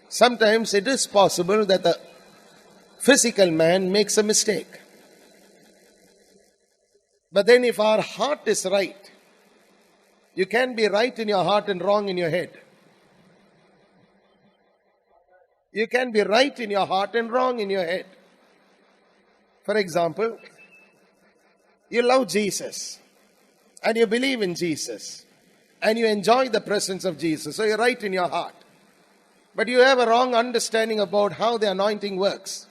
Sometimes it is possible that the physical man makes a mistake. But then if our heart is right, you can be right in your heart and wrong in your head. You can be right in your heart and wrong in your head. For example, you love Jesus and you believe in Jesus and you enjoy the presence of Jesus. So you're right in your heart. But you have a wrong understanding about how the anointing works.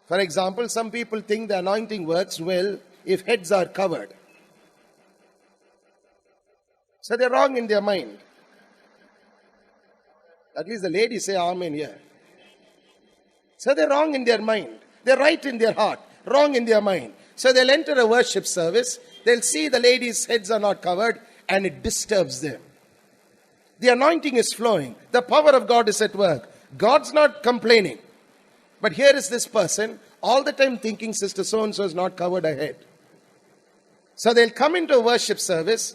For example, some people think the anointing works well if heads are covered. So they're wrong in their mind. At least the ladies say amen here. So they're wrong in their mind. They're right in their heart, wrong in their mind. So they'll enter a worship service. They'll see the ladies' heads are not covered and it disturbs them. The anointing is flowing. The power of God is at work. God's not complaining. But here is this person all the time thinking Sister so-and-so is not covered her head. So they'll come into a worship service,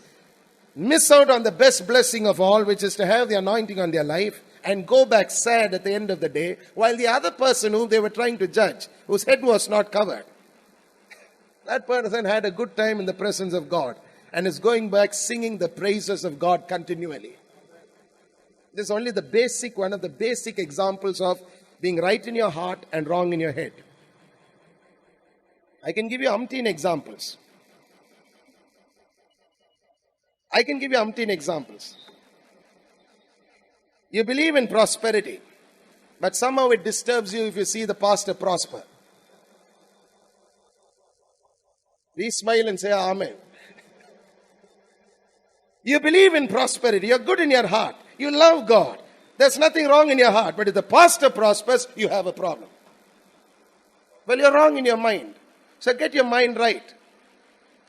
miss out on the best blessing of all, which is to have the anointing on their life, and go back sad at the end of the day, while the other person whom they were trying to judge, whose head was not covered, that person had a good time in the presence of God and is going back singing the praises of God continually. This is only one of the basic examples of being right in your heart and wrong in your head. I can give you umpteen examples. You believe in prosperity, but somehow it disturbs you if you see the pastor prosper. Please smile and say amen. You believe in prosperity. You're good in your heart. You love God. There's nothing wrong in your heart. But if the pastor prospers, you have a problem. Well, you're wrong in your mind. So get your mind right.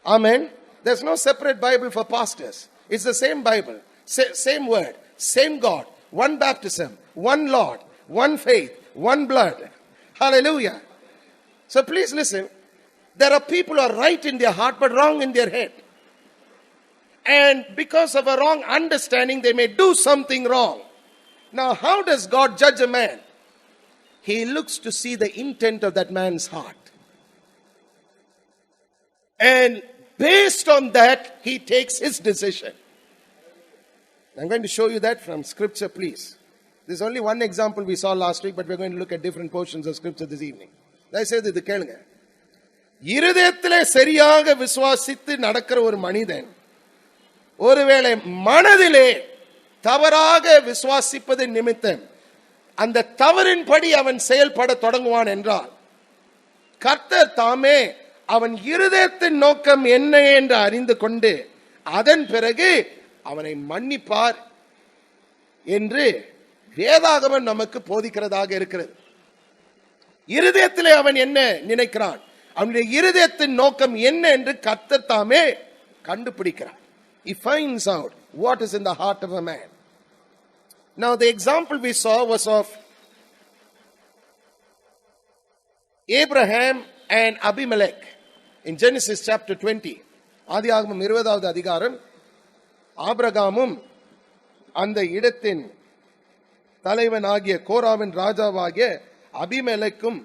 Amen. There's no separate Bible for pastors. It's the same Bible. Same word. Same God. One baptism. One Lord. One faith. One blood. Hallelujah. So please listen. There are people who are right in their heart but wrong in their head. And because of a wrong understanding, they may do something wrong. Now, how does God judge a man? He looks to see the intent of that man's heart. And based on that, he takes his decision. I'm going to show you that from scripture, please. There's only one example we saw last week, but we're going to look at different portions of scripture this evening. I say this, கேளுங்க. இருதயத்திலே சரியாக விசுவாசித்து நடக்கிற ஒரு மனிதன் ஒருவேளை மனதிலே தவறாக விசுவாசிப்பது நிமித்தம் அந்த தவறின்படி அவன் செயல்பட தொடங்குவான் என்றால் கர்த்தர் தாமே அவன் இருதயத்தின் நோக்கம் என்ன என்று அறிந்து கொண்டு அதன் பிறகு அவனை மன்னிப்பார் என்று வேதாகமம் நமக்கு போதிக்கிறதாக இருக்கிறது. இருதயத்திலே அவன் என்ன நினைக்கிறான், அவனுடைய இருதயத்தின் நோக்கம் என்ன என்று கர்த்தர் தாமே கண்டுபிடிக்கிறார். He finds out what is in the heart of a man. Now the example we saw was of Abraham and Abimelech in Genesis chapter 20. ஆதியாகமம் 20வது அதிகாரம். ஆபிரகாமும் அந்த இடத்தின் தலைவனாகிய கோராவின் ராஜாவாகிய அபிமெலேக்கும்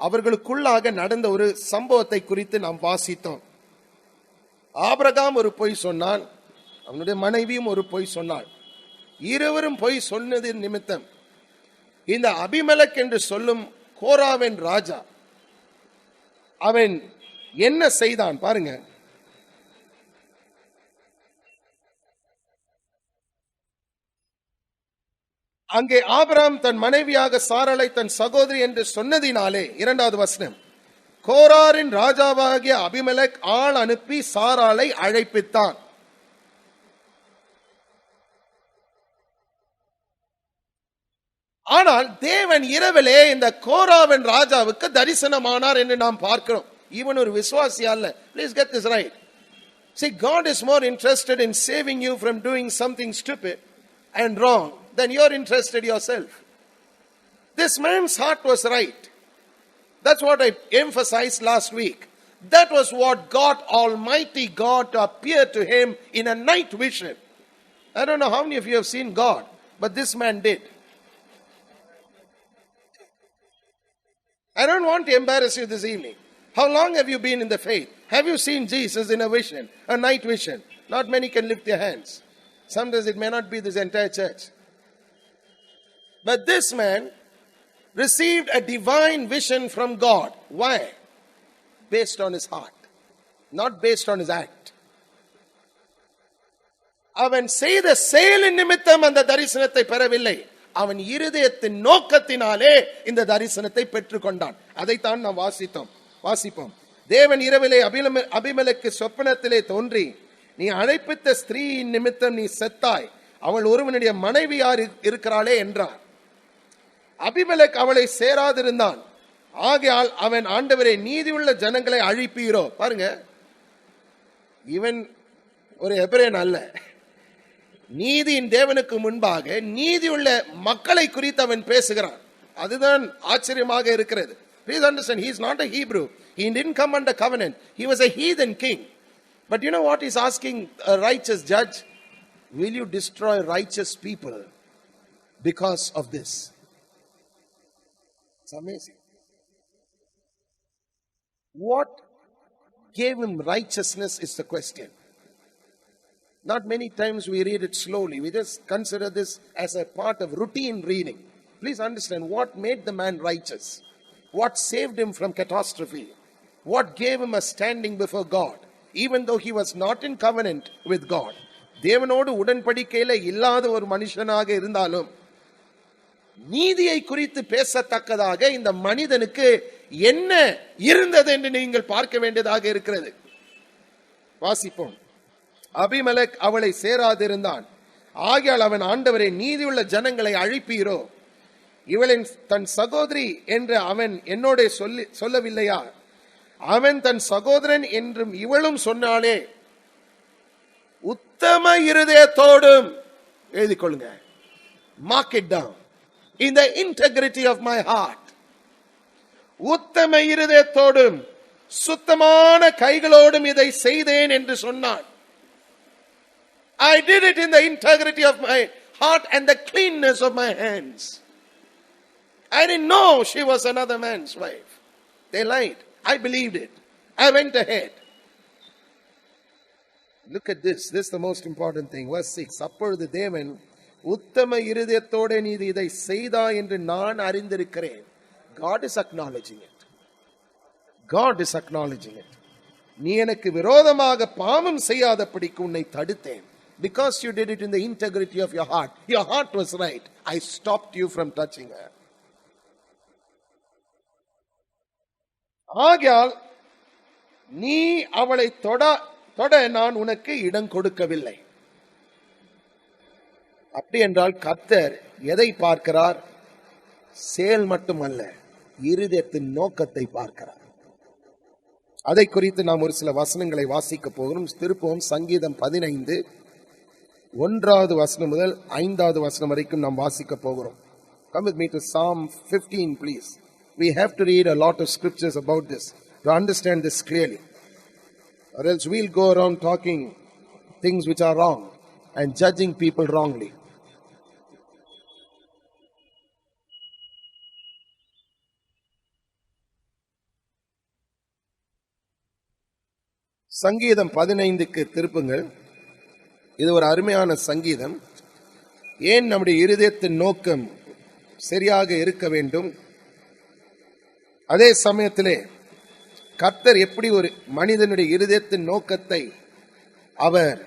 அவர்களுக்குள்ளாக நடந்த ஒரு சம்பவத்தை குறித்து நாம் வாசித்தோம். ஆபிரகாம் ஒரு பொய் சொன்னான், அவனுடைய மனைவியும் ஒரு பொய் சொன்னாள். இருவரும் பொய் சொன்னது நிமித்தம் இந்த அபிமெலேக் என்று சொல்லும் கோராவின் ராஜா அவன் என்ன செய்தான் பாருங்க. அங்கே ஆபிரகாம் தன் மனைவியாக சாராளை தன் சகோதரி என்று சொன்னதினாலே, 2வது வசனம், கோராரின் ராஜாவாகிய அபிமெலேக் ஆள் அனுப்பி சாராளை அழைப்பித்தான். ஆனால் தேவன் இரவிலே இந்த கோராவின் ராஜாவுக்கு தரிசனமானார் என்று நாம் பார்க்கிறோம். இவன் ஒரு விசுவாசி அல்ல. Please get this right. See, God is more interested in saving you from doing something stupid and wrong than you're interested yourself. This man's heart was right. That's what I emphasized last week. That was what God, Almighty God, appeared to him in a night vision. I don't know how many of you have seen God, but this man did. I don't want to embarrass you this evening. How long have you been in the faith? Have you seen Jesus in a vision, a night vision? Not many can lift their hands. Sometimes it may not be this entire church. But this man received a divine vision from God. Why? Based on his heart, not based on his act. அவன் செய்த செயலின் நிமித்தம் அந்த தரிசனத்தை பெறவில்லை. அவன் இருதயத்தின் நோக்கத்தினாலே இந்த தரிசனத்தை பெற்றுக்கொண்டான். அதைத்தான் நாம் வாசிப்போம். தேவன் இரவிலே அபிமெலேக்கு சொப்பனத்திலே தோன்றி, நீ அழைப்பித்த ஸ்திரீயின் நிமித்தம் நீ செத்தாய், அவள் ஒருவனுடைய மனைவியார் இருக்கிறாளே என்றார். அபிமெலேக் அவளை சேராதிருந்தான். ஆகையால் அவன், ஆண்டவரே, நீதியுள்ள ஜனங்களை அழிப்பீரோ. பாருங்க, இவன் ஒரு எபிரேன் அல்ல. நீதியின் தேவனுக்கு முன்பாக நீதியுள்ள மக்களை குறித்து அவன் பேசுகிறான். அதுதான் ஆச்சரியமாக இருக்கிறது. Please understand, he is not a Hebrew. He didn't come under covenant. He was a heathen king. But you know what he's asking a righteous judge? Will you destroy righteous people because of this? It's amazing. What gave him righteousness is the question. Not many times we read it slowly. We just consider this as a part of routine reading. Please understand what made the man righteous. What saved him from catastrophe. What gave him a standing before God. Even though he was not in covenant with God. தேவனோடு உடன்படிக்கையில இல்லாத ஒரு மனுஷனாக இருந்தாலும் நீதியை குறித்து பேசத்தக்கதாக இந்த மனிதனுக்கு என்ன இருந்தது என்று நீங்கள் பார்க்க வேண்டியதாக இருக்கிறது. வாசிப்போம். அபிமெலேக் அவளை சேராதிருந்தான். ஆகையால் அவன், ஆண்டவரே, நீதியுள்ள ஜனங்களை அழிப்பீரோ? இவளின் தன் சகோதரி என்று அவன் என்னோட சொல்லவில்லையா? அவன் தன் சகோதரன் என்றும் இவளும் சொன்னாலே. உத்தம இருதயத்தோடும், எழுதிக் கொள்ளுங்க, mark it down, in the integrity of my heart, உத்தம இருதயத்தோடும் சுத்தமான கைகளோடும் இதை செய்தேன் என்று சொன்னான். I did it in the integrity of my heart and the cleanness of my hands. I didn't know she was another man's wife. They lied. I believed it. I went ahead. Look at this. This is the most important thing. Verse 6. அப்பொழுது தேவன், உத்தம இருதயத்தோடு நீ இதை செய்தா என்று நான் அறிந்திருக்கிறேன். God is acknowledging it. God is acknowledging it. நீ எனக்கு விரோதமாக பாவம் செய்யாதபடிக்கு உன்னை தடுத்தேன். Because you did it in the integrity of your heart. Your heart was right. I stopped you from touching her. ஆகையால் நீ அவளை தொட நான் உனக்கு இடம் கொடுக்கவில்லை. அப்படி என்றால் கர்த்தர் எதை பார்க்கிறார்? செயல் மட்டுமல்ல, இருதயத்தின் நோக்கத்தை பார்க்கிறார். அதை குறித்து நாம் ஒரு சில வசனங்களை வாசிக்க போகிறோம். திருப்பவும் சங்கீதம் 15 1வது வசனம் முதல் 5வது வசனம் வரைக்கும் நாம் வாசிக்க போகிறோம். Come with me to Psalm 15, please. We have to read a lot of scriptures about this to understand this clearly. Or else we'll go around talking things which are wrong and judging people wrongly. சங்கீதம் 15க்கு திருப்புங்கள். இது ஒரு அருமையான சங்கீதம். ஏன் நம்முடைய இருதயத்தின் நோக்கம் சரியாக இருக்க வேண்டும், அதே சமயத்திலே கர்த்தர் எப்படி ஒரு மனிதனுடைய இருதயத்தின் நோக்கத்தை அவர்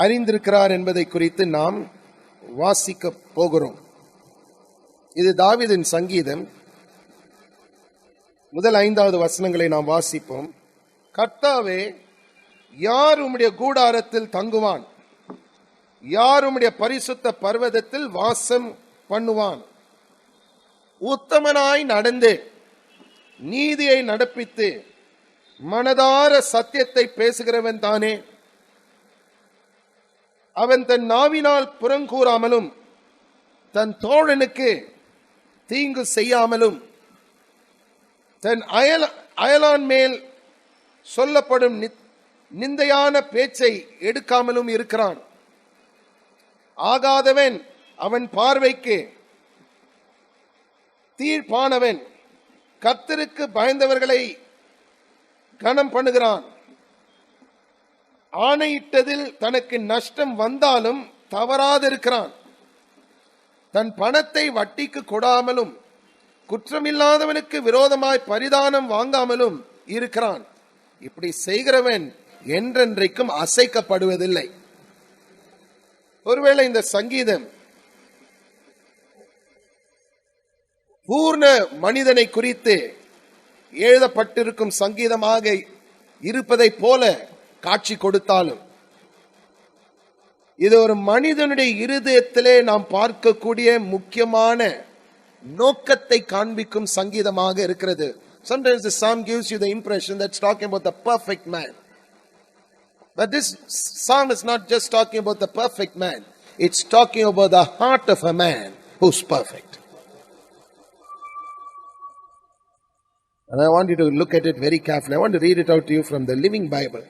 அறிந்திருக்கிறார் என்பதை குறித்து நாம் வாசிக்க போகிறோம். இது தாவீதின் சங்கீதம். முதல் 5வது வசனங்களை நாம் வாசிப்போம். கர்த்தாவே, யார் உம்முடைய கூடாரத்தில் தங்குவான்? யார் உம்முடைய பரிசுத்த பர்வதத்தில் வாசம் பண்ணுவான்? உத்தமனாய் நடந்து நீதியை நடப்பித்து மனதார சத்தியத்தை பேசுகிறவன் தானே. அவன் தன் நாவினால் புறங்கூறாமலும் தன் தோழனுக்கு தீங்கு செய்யாமலும் தன் அயலான் மேல் சொல்லப்படும் நிந்தையான பேச்சை எடுக்காமலும் இருக்கிறான். ஆகாதவன் அவன் பார்வைக்கு தீர்ப்பானவன் கர்த்தருக்கு பயந்தவர்களை கனம் பண்ணுகிறான். ஆணையிட்டதில் தனக்கு நஷ்டம் வந்தாலும் தவறாதிருக்கிறான். தன் பணத்தை வட்டிக்கு கொடாமலும் குற்றமில்லாதவனுக்கு விரோதமாய் பரிதானம் வாங்காமலும் இருக்கிறான். இப்படி செய்கிறவன் என்றென்றைக்கும் அசைக்கப்படுவதில்லை. ஒருவேளை இந்த சங்கீதம் பூர்ண மனிதனை குறித்து எழுதப்பட்டிருக்கும் சங்கீதமாக இருப்பதை போல காட்சி கொடுத்தாலும், இது ஒரு மனிதனுடைய இருதயத்திலே நாம் பார்க்கக்கூடிய முக்கியமான நோக்கத்தை காண்பிக்கும் சங்கீதமாக இருக்கிறது. Sometimes the psalm gives you the impression that's talking about the perfect man. But this psalm is not just talking about the perfect man. It's talking about the heart of a man who's perfect. And I want you to look at it very carefully. I want to read it out to you from the Living Bible.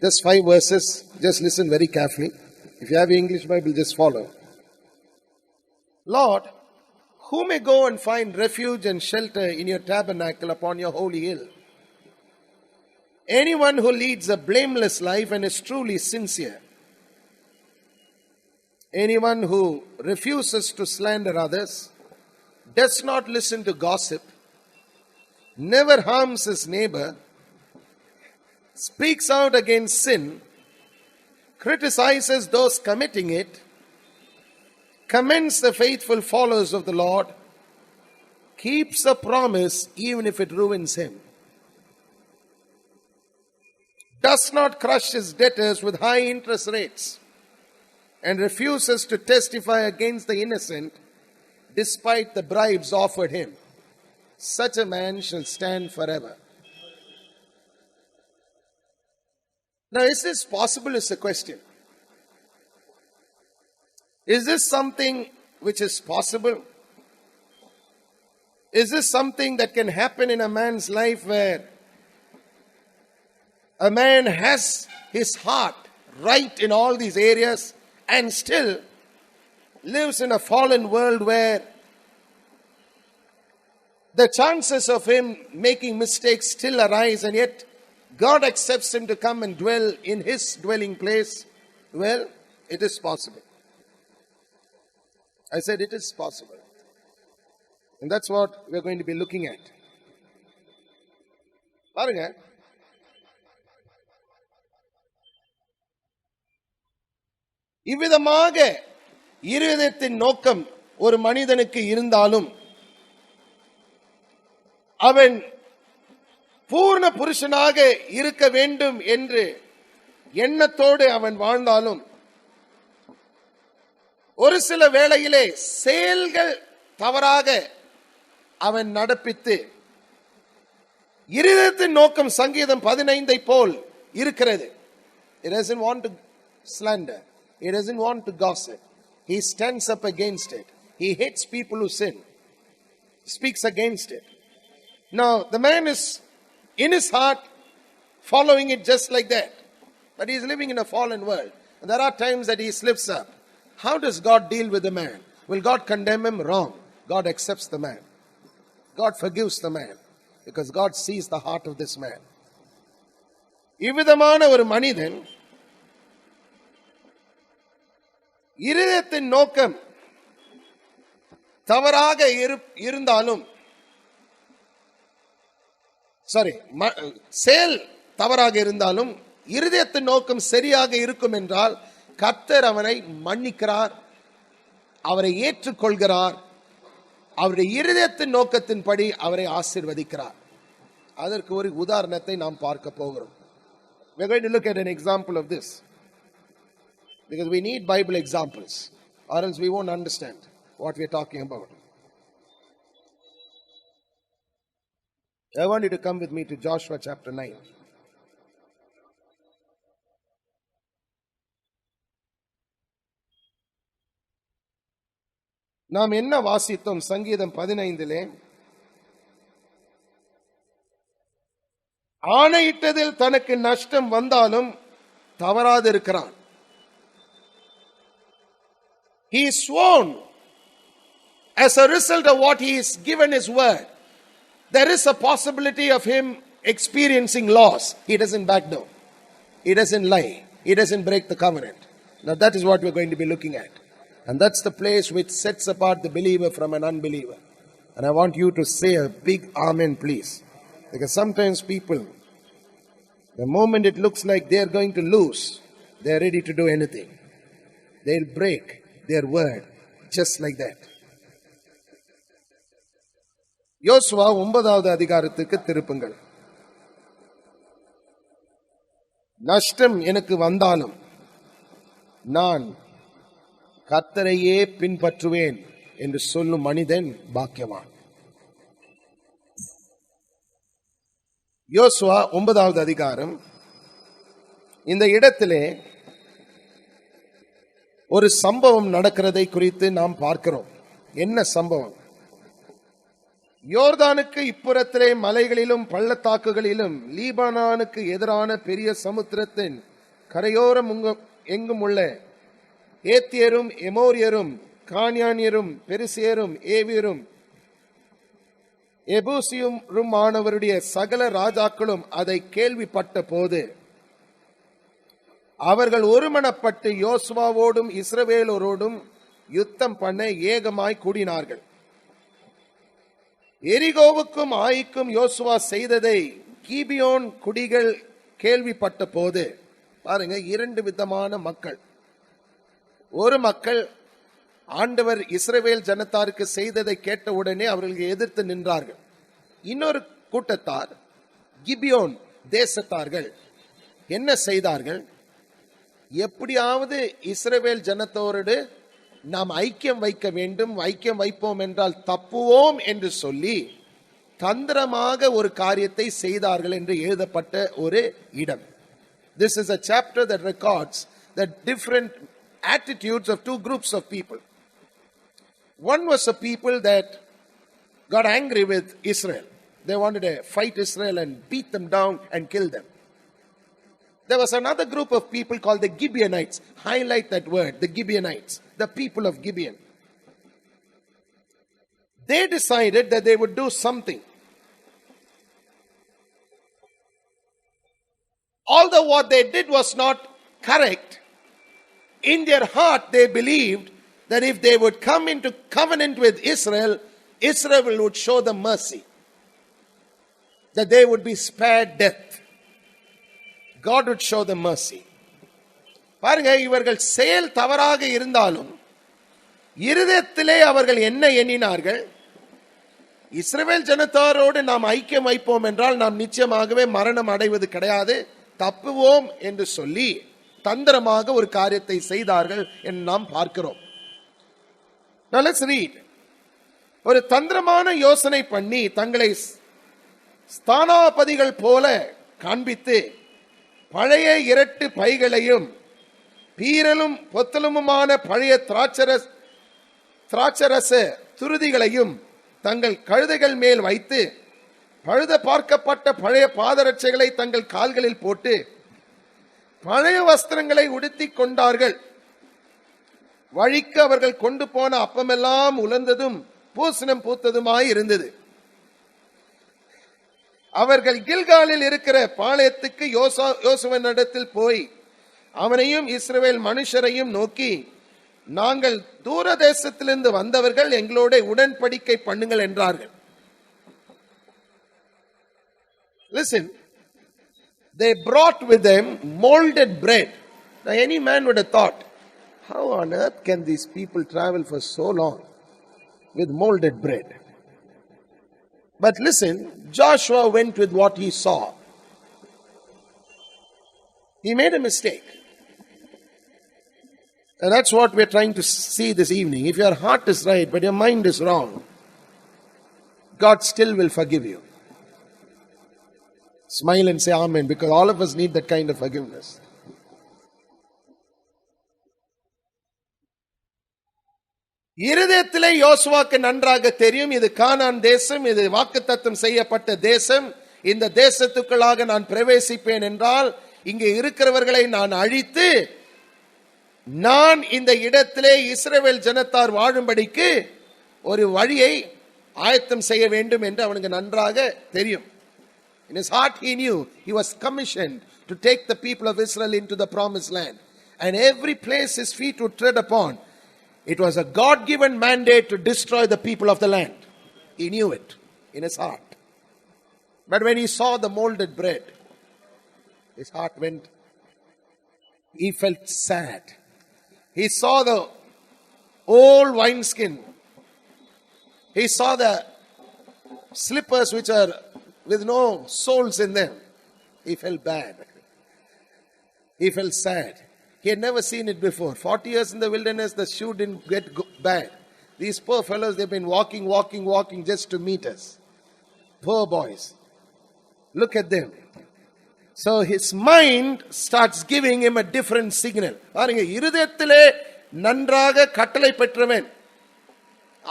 Just 5 verses. Just listen very carefully. If you have your English Bible, just follow. Lord, who may go and find refuge and shelter in your tabernacle upon your holy hill? Anyone who leads a blameless life and is truly sincere. Anyone who refuses to slander others, does not listen to gossip, never harms his neighbor, speaks out against sin, criticizes those committing it, commends the faithful followers of the Lord, keeps a promise even if it ruins him, does not crush his debtors with high interest rates, and refuses to testify against the innocent despite the bribes offered him. Such a man shall stand forever. Now, is this possible is the question. Is this something which is possible? Is this something that can happen in a man's life where a man has his heart right in all these areas and still lives in a fallen world where the chances of him making mistakes still arise, and yet God accepts him to come and dwell in his dwelling place? Well, it is possible. I said it is possible. And that's what we're going to be looking at. பாருங்க, இவ்விதமாக இருதயத்தின் நோக்கம் ஒரு மனிதனுக்கு இருந்தாலும், அவன் பூர்ண புருஷனாக இருக்க வேண்டும் என்று எண்ணத்தோடு அவன் வாழ்ந்தாலும், ஒரு சில வேளையிலே செயல்கள் தவறாக அவன் நடப்பித்து, இருதயத்தின் நோக்கம் சங்கீதம் 15 போல் இருக்கிறது. He doesn't want to slander. He doesn't want to gossip. He stands up against it. He hates people who sin. Speaks against it. Now, the man is in his heart following it just like that. But he is living in a fallen world. And there are times that he slips up. How does God deal with the man? Will God condemn him? Wrong. God accepts the man. God forgives the man. Because God sees the heart of this man. இவ்விதமான ஒரு மனிதன் இருதயத்தின் நோக்கம் தவறாக இருந்தாலும், செயல் தவறாக இருந்தாலும் இருதயத்தின் நோக்கம் சரியாக இருக்கும் என்றால், கர்த்தர் அவனை மன்னிக்கிறார், அவரை ஏற்றுக்கொள்கிறார், அவருடைய இருதயத்தின் நோக்கத்தின்படி அவரை ஆசீர்வதிக்கிறார். அதற்கு ஒரு உதாரணத்தை நாம் பார்க்க போகிறோம். We are going to look at an example of this, because we need Bible examples, or else we won't understand what we are talking about. I want you to come with me to Joshua chapter 9. நாம் என்ன வாசித்தோம்? சங்கீதம் 15 ஆணையிட்டதில் தனக்கு நஷ்டம் வந்தாலும் தவறாதிருக்கிறான். He is sworn as a result of what he is given his word, there is a possibility of him experiencing loss. He doesn't back down. He doesn't lie. He doesn't break the covenant. Now that is what we're going to be looking at. And that's the place which sets apart the believer from an unbeliever. And I want you to say a big amen, please. Because sometimes people, the moment it looks like they're going to lose, they're ready to do anything. They'll break their word just like that. யோசுவா 9வது அதிகாரத்துக்கு திருப்புங்கள். நஷ்டம் எனக்கு வந்தாலும் நான் கர்த்தரையே பின்பற்றுவேன் என்று சொல்லும் மனிதன் பாக்கியவான். யோசுவா 9வது அதிகாரம். இந்த இடத்திலே ஒரு சம்பவம் நடக்கிறதை குறித்து நாம் பார்க்கிறோம். என்ன சம்பவம்? யோர்தானுக்கு இப்புறத்திலே மலைகளிலும் பள்ளத்தாக்குகளிலும் லீபனானுக்கு எதிரான பெரிய சமுத்திரத்தின் கரையோரம் எங்கும் உள்ள ஏத்தியரும் எமோரியரும் கான்யானியரும் பெரிசியரும் ஏவியரும் எபூசியும் ஆனவருடைய சகல ராஜாக்களும் அதை கேள்விப்பட்ட போது அவர்கள் ஒருமனப்பட்டு யோசுவாவோடும் இஸ்ரவேலரோடும் யுத்தம் பண்ண ஏகமாய் கூடினார்கள். எரிகோவுக்கும் ஆயிக்கும் யோசுவா செய்ததை கிபியோன் குடிகள் கேள்விப்பட்ட போது, பாருங்க, இரண்டு விதமான மக்கள். ஒரு மக்கள் ஆண்டவர் இஸ்ரவேல் ஜனத்தாருக்கு செய்ததை கேட்டவுடனே அவர்களுக்கு எதிர்த்து நின்றார்கள். இன்னொரு கூட்டத்தார் கிபியோன் தேசத்தார்கள் என்ன செய்தார்கள்? எப்படியாவது இஸ்ரவேல் ஜனத்தோடு நாம் ஐக்கியம் வைக்க வேண்டும், ஐக்கியம் வைப்போம் என்றால் தப்புவோம் என்று சொல்லி தந்திரமாக ஒரு காரியத்தை செய்தார்கள் என்று எழுதப்பட்ட ஒரு இடம். This is a chapter that records the different attitudes of two groups of people. One was a people that got angry with Israel. They wanted to fight Israel and beat them down and kill them. There was another group of people called the Gibeonites. Highlight that word, the Gibeonites, the people of Gibeon. They decided that they would do something. Although what they did was not correct, in their heart they believed that if they would come into covenant with Israel, Israel would show them mercy, that they would be spared death. God would show them mercy. பாருங்க, இவர்கள் செயல் தவறாக இருந்தாலும் இருதயத்திலே அவர்கள் என்ன எண்ணினார்கள்? இஸ்ரவேல் ஜனத்தாரோடு நாம் ஐக்கியம் வைப்போம் என்றால் நாம் நிச்சயமாகவே மரணம் அடைவது கிடையாது, தப்புவோம் என்று சொல்லி தந்திரமாக ஒரு காரியத்தை செய்தார்கள் என்று நாம் பார்க்கிறோம். Now let's read. ஒரு தந்திரமான யோசனை பண்ணி தங்களை ஸ்தானாபதிகள் போல காண்பித்து பழைய இரட்டு பைகளையும் பீரலும் பொத்தலுமான பழைய திராட்சரச துருதிகளையும் தங்கள் கழுதைகள் மேல் வைத்து பழுத பார்க்கப்பட்ட பழைய பாதரட்சைகளை தங்கள் கால்களில் போட்டு பழைய வஸ்திரங்களை உடுத்திக் கொண்டார்கள். வழிக்கு அவர்கள் கொண்டு போன அப்பமெல்லாம் உலர்ந்ததும் பூசணம் பூத்ததுமாய் இருந்தது. அவர்கள் கில்காலில் இருக்கிற பாளையத்துக்கு யோசுவனிடத்தில் போய் அவனையும் இஸ்ரவேல் மனுஷரையும் நோக்கி, நாங்கள் தூர தேசத்திலிருந்து வந்தவர்கள், எங்களோட உடன்படிக்கை பண்ணுங்கள் என்றார்கள். Listen, they brought with them molded bread. Now any man would have thought, how on earth can these people travel for so long with molded bread? But listen, Joshua went with what he saw. He made a mistake. And that's what we're trying to see this evening. If your heart is right, but your mind is wrong, God still will forgive you. Smile and say amen, because all of us need that kind of forgiveness. இருதயத்திலே யோசுவாக்கு நன்றாக தெரியும், இது கானான் தேசம், இது வாக்குத்தத்தம் செய்யப்பட்ட தேசம். இந்த தேசத்துக்குள்ளாக நான் பிரவேசிப்பேன் என்றால் இங்கே இருக்கிறவர்களை நான் அழித்து நான் இந்த இடத்திலே இஸ்ரவேல் ஜனத்தார் வாழும்படிக்கு ஒரு வழியை ஆயத்தம் செய்ய வேண்டும் என்று அவனுக்கு நன்றாக தெரியும். In his heart he knew he was commissioned to take the people of Israel into the promised land. And every place his feet would tread upon, it was a God-given mandate to destroy the people of the land. He knew it in his heart. But when he saw the molded bread, his heart went, he felt sad. He saw the old wineskin. He saw the slippers which are with no soles in them. He felt bad. He felt sad. He had never seen it before. 40 years in the wilderness, the shoe didn't get bad. These poor fellows, they've been walking just to meet us. Poor boys. Look at them. So his mind starts giving him a different signal. பாருங்க, இருதயத்திலே நன்றாக கட்டளை பெற்றவன்,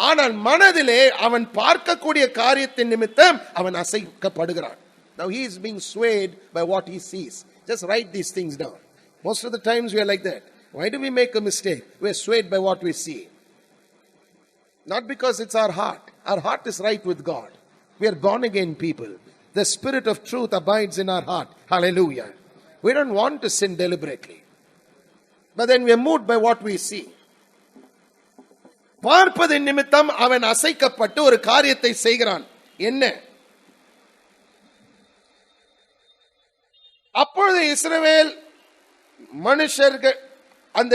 ஆனால் மனதிலே அவன் பார்க்கக்கூடிய காரியத்தின் நிமித்தம் அவன் அசைக்கப்படுகிறான். Now he is being swayed by what he sees. Just write these things down. Most of the times we are like that. Why do we make a mistake? We are swayed by what we see. Not because it's our heart. Our heart is right with God. We are born again people. The spirit of truth abides in our heart. Hallelujah. We don't want to sin deliberately. But then we are moved by what we see. பார்ப்பதின் நிமித்தம் அவன் அசைக்கப்பட்டு ஒரு காரியத்தை செய்கிறான். என்ன? அப்பொழுது இஸ்ரவேல் மனுஷர்கள் அந்த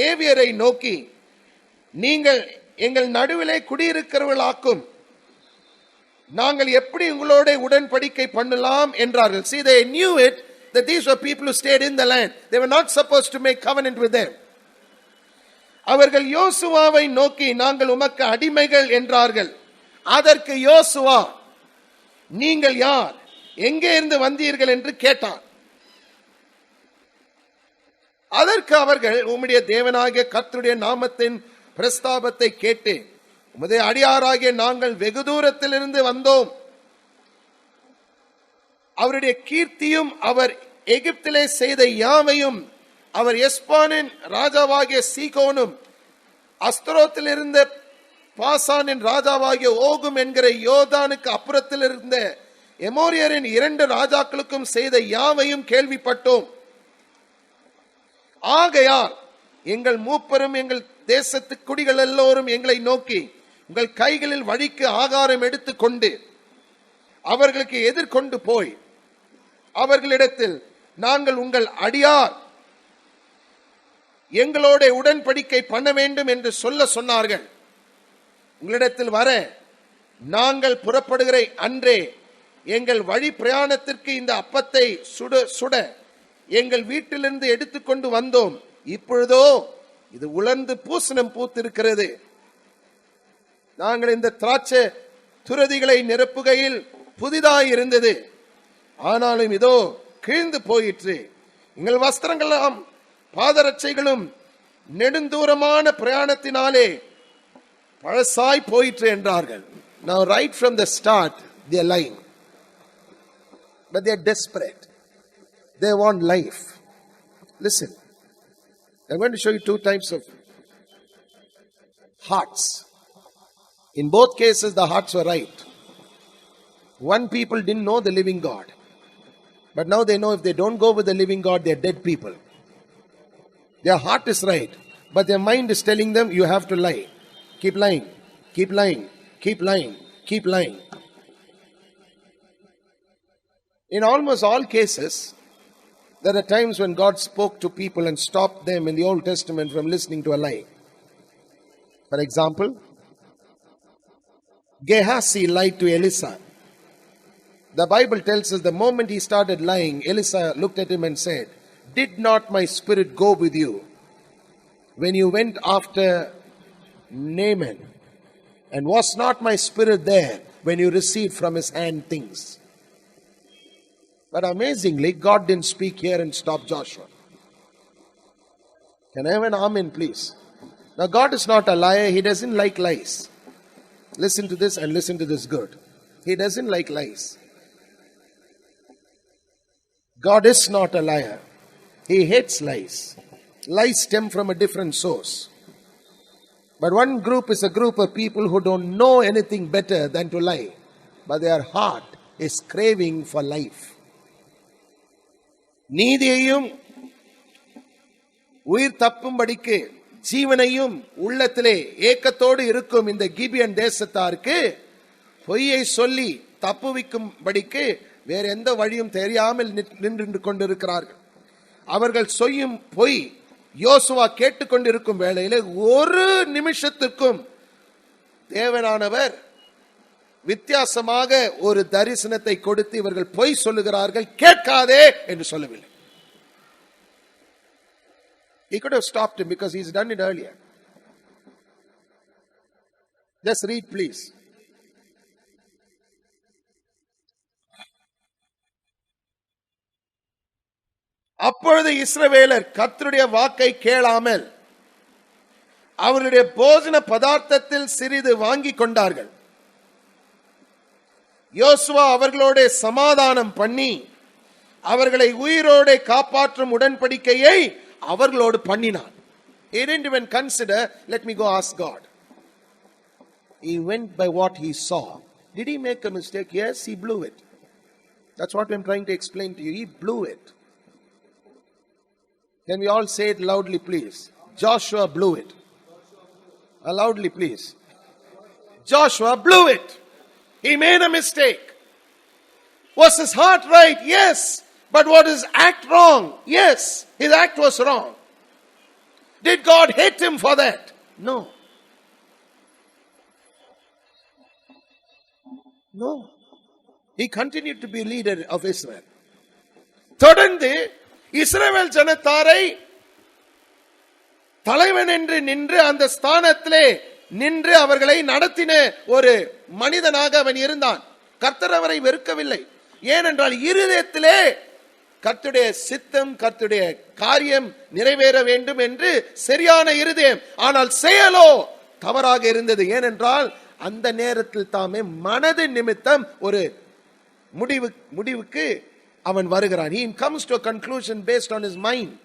ஏவியரை நோக்கி, நீங்கள் எங்கள் நடுவிலே குடியிருக்கிறவர்களாக்கும், நாங்கள் எப்படி உங்களோட உடன்படிக்கை பண்ணலாம் என்றார்கள். See, they knew it that these were people who stayed in the land. They were not supposed to make covenant with them. அவர்கள் யோசுவாவை நோக்கி, நாங்கள் உமக்கு அடிமைகள் என்றார்கள். அதற்கு யோசுவா, நீங்கள் யார், எங்கே இருந்து வந்தீர்கள் என்று கேட்டார். அதற்கு அவர்கள், உம்முடைய தேவனாகிய கர்த்தருடைய நாமத்தின் பிரஸ்தாபத்தை கேட்டு உமது அடியாராகிய நாங்கள் வெகு தூரத்திலிருந்து வந்தோம். அவருடைய கீர்த்தியும் அவர் எகிப்திலே செய்த யாவையும் அவர் எஸ்பானின் ராஜாவாகிய சீகோனும் அஸ்தரோத்தில் இருந்த பாசானின் ராஜாவாகிய ஓகும் என்கிற யோர்தானுக்கு அப்புறத்தில் இருந்த எமோரியரின் 2 ராஜாக்களுக்கும் செய்த யாவையும் கேள்விப்பட்டோம். ஆகையால் எங்கள் மூப்பரும் எங்கள் தேசத்து குடிகள் எல்லோரும் எங்களை நோக்கி, உங்கள் கைகளில் வழிக்கு ஆகாரம் எடுத்துக்கொண்டு அவர்களுக்கு எதிர்கொண்டு போய் அவர்களிடத்தில், நாங்கள் உங்கள் அடியார், எங்களோட உடன்படிக்கை பண்ண வேண்டும் என்று சொல்ல சொன்னார்கள். உங்களிடத்தில் வர நாங்கள் புறப்படுகிற அன்றே எங்கள் வழி பிரயாணத்திற்கு இந்த அப்பத்தை சுட எங்கள் வீட்டிலிருந்து எடுத்துக்கொண்டு வந்தோம். இப்பொழுதோ இது உலர்ந்து பூசணம் பூத்திருக்கிறது. நாங்கள் இந்த திராட்சை துறதிகளை நிரப்புகையில் புதிதாய் இருந்தது, ஆனாலும் இதோ கிழிந்து போயிற்று. எங்கள் வஸ்திரங்களும் பாதரட்சைகளும் நெடுந்தூரமான பிரயாணத்தினாலே பழசாய் போயிற்று என்றார்கள். Now right from the start they are lying, but they are desperate. They want life. Listen, I'm going to show you 2 types of hearts. In both cases the hearts were right. One people didn't know the living God, but now they know if they don't go with the living God, they are dead people. Their heart is right, but their mind is telling them, you have to lie. Keep lying, keep lying, keep lying, keep lying. In almost all cases, there are times when God spoke to people and stopped them in the Old Testament from listening to a lie. For example, Gehazi lied to Elisha. The Bible tells us the moment he started lying, Elisha looked at him and said, did not my spirit go with you when you went after Naaman? And was not my spirit there when you received from his hand things? But amazingly, God didn't speak here and stop Joshua. Can I have an amen, please? Now, God is not a liar. He doesn't like lies. Listen to this and listen to this good. He doesn't like lies. God is not a liar. He hates lies. Lies stem from a different source. But one group is a group of people who don't know anything better than to lie. But their heart is craving for life. நீதியையும் உயிர் தப்பும்படிக்கு ஜீவனையும் உள்ளத்திலே ஏக்கத்தோடு இருக்கும் இந்த கிபியன் தேசத்தாருக்கு பொய்யை சொல்லி தப்புவிக்கும்படிக்கு வேற எந்த வழியும் தெரியாமல் நின்று கொண்டிருக்கிறார்கள். அவர்கள் சொல்லும் பொய் யோசுவா கேட்டுக்கொண்டிருக்கும் வேளையிலே ஒரு நிமிஷத்துக்கும் தேவனானவர் வித்தியாசமாக ஒரு தரிசனத்தை கொடுத்து இவர்கள் பொய் சொல்லுகிறார்கள், கேட்காதே என்று சொல்லவில்லை. He could have stopped him because he's done it earlier. Just read please. அப்பொழுது இஸ்ரவேலர் கர்த்தருடைய வாக்கை கேளாமல் அவருடைய போஜன பதார்த்தத்தில் சிறிது வாங்கி கொண்டார்கள். யோசுவா அவர்களோட சமாதானம் பண்ணி அவர்களை உயிரோட காப்பாற்றும் உடன்படிக்கையை அவர்களோடு பண்ணினான். He didn't even consider, let me go ask God. He went by what he saw. Did he make a mistake? Yes, he blew it. That's what I'm trying to explain to you. He blew it. Can we all say it loudly, please? Joshua blew it. Loudly, please. Joshua blew it. He made a mistake. Was his heart right? Yes. But was his act wrong? Yes. His act was wrong. Did God hate him for that? No. No. He continued to be leader of Israel. தொடர்ந்து இஸ்ரவேல் ஜனத்தாரை தலைவன் என்று நின்று அந்த ஸ்தானத்திலே நின்று அவர்களை நடத்தின ஒரு மனிதனாக அவன் இருந்தான். கர்த்தர் அவரை வெறுக்கவில்லை. ஏனென்றால் இருதயத்திலே கர்த்தருடைய சித்தம், கர்த்தருடைய காரியம் நிறைவேற வேண்டும் என்று சரியான இருதயம், ஆனால் செயலோ தவறாக இருந்தது. ஏனென்றால் அந்த நேரத்தில் தாமே மனது நிமித்தம் ஒரு முடிவுக்கு அவன் வருகிறான். He comes to a conclusion based on his mind.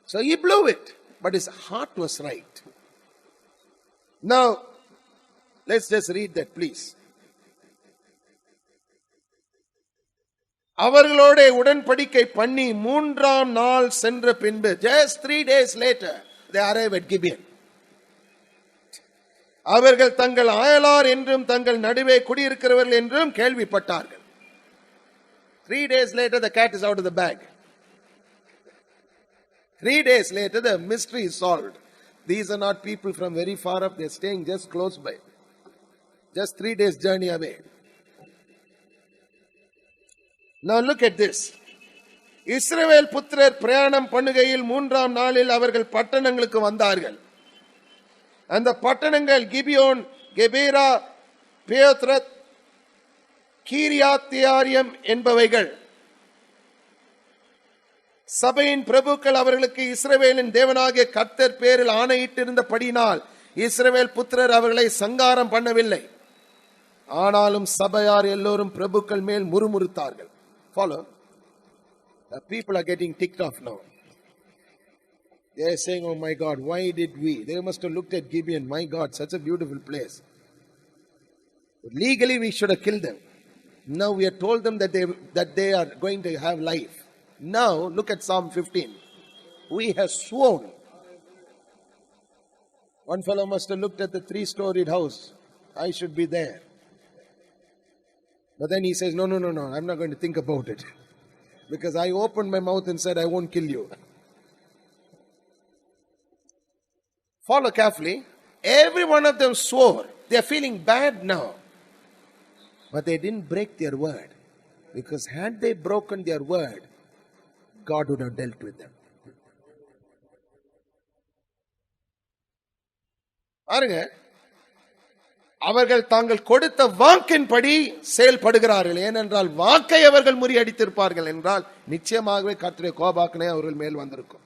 So he blew it, but his heart was right. Now, let's just read that, please. அவர்களோட உடன்படிக்கை பண்ணி 3ஆம் நாள் சென்ற பின்பு, just 3 days later, they arrive at Gibeon. அவர்கள் தங்கள் அயலார் என்றும் தங்கள் நடுவே குடியிருக்கிறவர்கள் என்றும் கேள்விப்பட்டார்கள். 3 days later, the cat is out of the bag. 3 days later, the mystery is solved. These are not people from very far up. They're staying just close by. Just 3 days journey away. Now look at this. இஸ்ரவேல் புத்திரர் பிரயாணம் பண்ணுகையில் 3ஆம் நாளில் அவர்கள் பட்டணங்களுக்கு வந்தார்கள். அந்த பட்டணங்கள் கிபியோன், கெபேரா, பேத்ரத், கீரியாத்தியாரியம் என்பவைகள். சபையின் பிரபுக்கள் அவர்களுக்கு இஸ்ரவேலின் தேவனாகிய கர்த்தர் பேரில் ஆணையிட்டிருந்தபடியினால் இஸ்ரவேல் புத்திரர் அவர்களை சங்காரம் பண்ணவில்லை. ஆனாலும் சபையார் எல்லோரும் பிரபுக்கள் மேல் முறுமுறுத்தார்கள். Follow. The people are getting ticked off now. They are saying, oh my God, why did we? They must have looked at Gibeon. My God, such a beautiful place. But legally we should have killed them. Now we have told them that they are going to have life. Now look at Psalm 15. We have sworn. One fellow must have looked at the 3-storied house. I should be there. But then he says, no, I'm not going to think about it. Because I opened my mouth and said, I won't kill you. Follow carefully. Every one of them swore. They are feeling bad now. But they didn't break their word. Because had they broken their word, God would have dealt with them. பாருங்க, அவர்கள் தாங்கள் கொடுத்த வாக்கின்படி செயல்படுகிறார்கள். ஏனென்றால் வாக்கை அவர்கள் முறியடித்திருப்பார்கள் என்றால் நிச்சயமாகவே கர்த்தருடைய கோபாக்கினை அவர்கள் மேல் வந்திருக்கும்.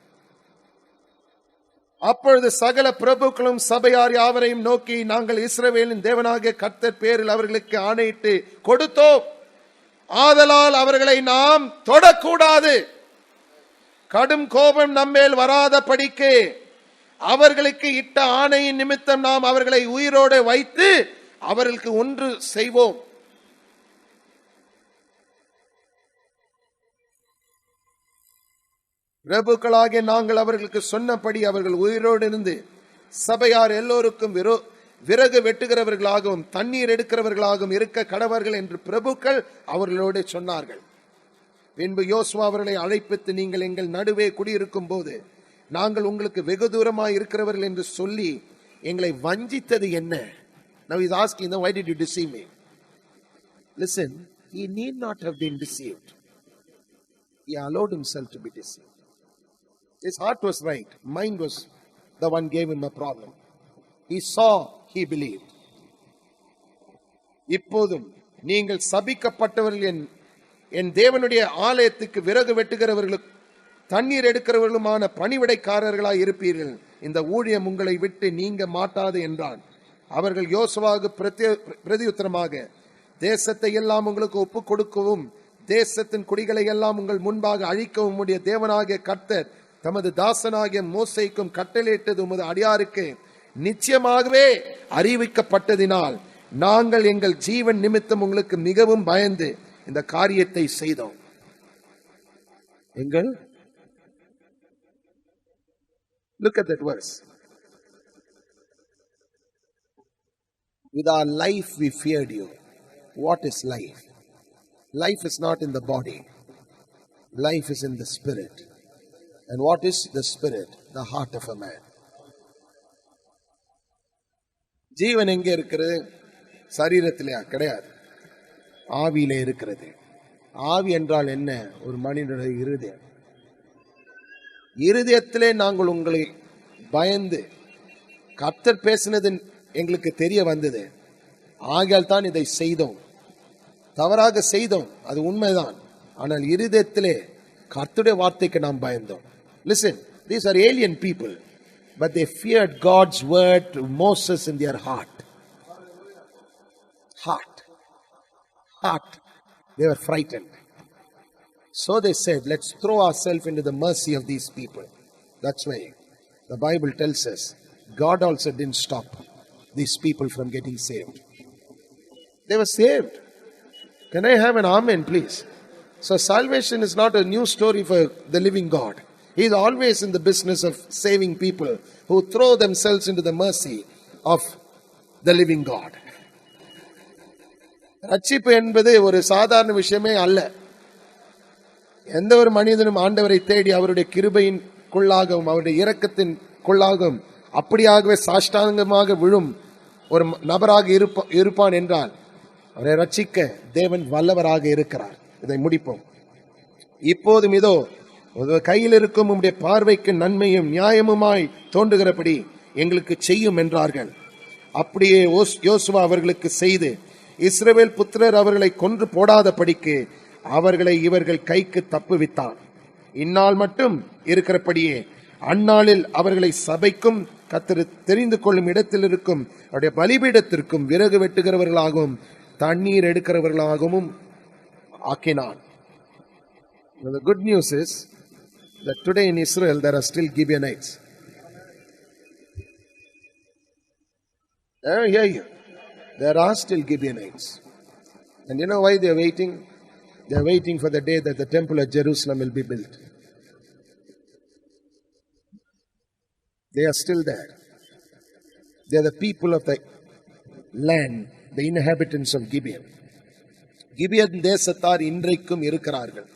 அப்பொழுது சகல பிரபுக்களும் சபையார் யாவரையும் நோக்கி, நாங்கள் இஸ்ரவேலின் தேவனாகிய கர்த்தர் பேரில் அவர்களுக்கு ஆணையிட்டு கொடுத்தோம். ஆதலால் அவர்களை நாம் தொடக்கூடாது. கடும் கோபம் நம்மேல் வராத படிக்கு அவர்களுக்கு இட்ட ஆணையின் நிமித்தம் நாம் அவர்களை உயிரோடு வைத்து அவர்களுக்கு ஒன்று செய்வோம். பிரபுக்களாகிய நாங்கள் அவர்களுக்கு சொன்னபடி அவர்கள் உயிரோடு இருந்து சபையார் எல்லோருக்கும் விறகு வெட்டுகிறவர்களாகவும் தண்ணீர் எடுக்கிறவர்களாகவும் இருக்க கடவர்கள் என்று பிரபுக்கள் அவர்களோடு சொன்னார்கள். பின்பு யோசுவா அவர்களை அழைப்பித்து, நீங்கள் எங்கள் நடுவே குடியிருக்கும் போது நாங்கள் உங்களுக்கு வெகு தூரமாய் இருக்கிறவர்கள் என்று சொல்லி எங்களை வஞ்சித்தது என்ன? Now he's asking them, why did you deceive me? Listen, he need not have been deceived. He allowed himself to be deceived. His heart was right. Mind was the one gave him a problem. He saw, he believed. இப்போதும் நீங்கள் சபிக்கப்பட்டவர்கள், என் தேவனுடைய ஆலயத்துக்கு விறகு வெட்டுகிறவர்களுக்கு தண்ணீர் எடுக்கிறவர்களுமான பணிவிடைக்காரர்களாய் இருப்பீர்கள். இந்த ஊழியம் உங்களை விட்டு நீங்க மாட்டாது என்றான். அவர்கள் யோசுவாவுக்கு பிரதியுத்தரமாக, தேசத்தை எல்லாம் உங்களுக்கு ஒப்புக் கொடுக்கவும் தேசத்தின் குடிகளை எல்லாம் உங்கள் முன்பாக அழிக்கவும் உடைய தேவனாகிய கர்த்தர் தமது தாசனாகிய மோசேக்கும் கட்டளையிட்டது உமது அடியாருக்கு நிச்சயமாகவே அறிவிக்கப்பட்டதினால் நாங்கள் எங்கள் ஜீவன் நிமித்தம் உங்களுக்கு மிகவும் பயந்து இந்த காரியத்தை செய்தோம். எங்கள் look at that verse. With our life we feared you. What is life? Life is not in the body. Life is in the spirit. And what is the spirit? The heart of a man. ஜீவன் எங்கே இருக்கிறது? சரீரத்திலே கிடையாது, ஆவியிலே இருக்கிறது. ஆவி என்றால் என்ன? ஒரு மனிதனுடைய இருதயம். இருதயத்திலே நாங்கள் உங்களை பயந்து கர்த்தர் பேசினது எங்களுக்கு தெரிய வந்தது, ஆகையால் தான் இதை செய்தோம். தவறாக செய்தோம், அது உண்மைதான். ஆனால் இருதயத்திலே கர்த்தருடைய வார்த்தைக்கு நாம் பயந்தோம். Listen, these are alien people, but they feared God's word to Moses in their heart. Heart. They were frightened. So they said, let's throw ourselves into the mercy of these people. That's why the Bible tells us God also didn't stop these people from getting saved. They were saved. Can I have an amen, please? So salvation is not a new story for the living God. He is always in the business of saving people who throw themselves into the mercy of the living God. ரட்சிப்பு என்பது ஒரு சாதாரண விஷயமே அல்ல. எந்த ஒரு மனிதனும் ஆண்டவரை தேடி அவருடைய கிருபையின் குள்ளாகவும் அவருடைய இரக்கத்தின் குள்ளாகவும் அப்படியாகவே சாஷ்டாங்கமாக விழும் ஒரு நபராக இருப்பான் என்றால் அவரை ரட்சிக்க தேவன் வல்லவராக இருக்கிறார். இதை முடிப்போம். இப்போதும் இதோ கையில் இருக்கும் உம்முடைய பார்வைக்கு நன்மையும் நியாயமுமாய் தோன்றுகிறபடி எங்களுக்கு செய்யும் என்றார்கள். அப்படியே யோசுவா அவர்களுக்கு செய்து இஸ்ரவேல் புத்திரர் அவர்களை கொன்று போடாதபடிக்கு அவர்களை இவர்கள் கைக்கு தப்புவித்தான். இந்நாள் மட்டும் இருக்கிறபடியே அந்நாளில் அவர்களை சபைக்கும் கர்த்தர் தெரிந்து கொள்ளும் இடத்தில் இருக்கும் அவருடைய பலிபீடத்திற்கும் விறகு வெட்டுகிறவர்களாகவும் தண்ணீர் எடுக்கிறவர்களாகவும் ஆக்கினான். The good news is that today in Israel there are still Gibeonites. I hear you. There are still Gibeonites. And you know why they are waiting? They are waiting for the day that the temple of Jerusalem will be built. They are still there. They are the people of the land, the inhabitants of Gibeon. கிபியன் தேசத்தார் இன்றைக்கும் இருக்கிறார்கள்.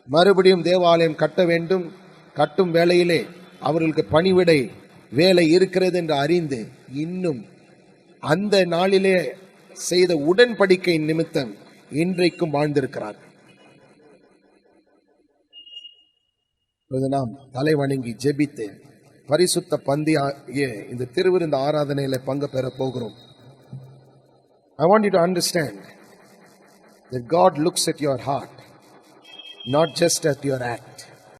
மறுபடியும் தேவாலயம் கட்ட வேண்டும். கட்டும் வேளையிலே அவர்களுக்கு பணிவிடை வேலை இருக்கிறது என்று அறிந்து இன்னும் அந்த நாளிலே செய்த உடன்படிக்கை நிமித்தம் இன்றைக்கும் வாழ்ந்திருக்கிறார்கள். நாம் தலை வணங்கி ஜெபித்து பரிசுத்த பந்தியாகிய இந்த திருவிருந்து ஆராதனையில பங்கு பெற போகிறோம். I want you to understand that God looks at your heart, not just at your act.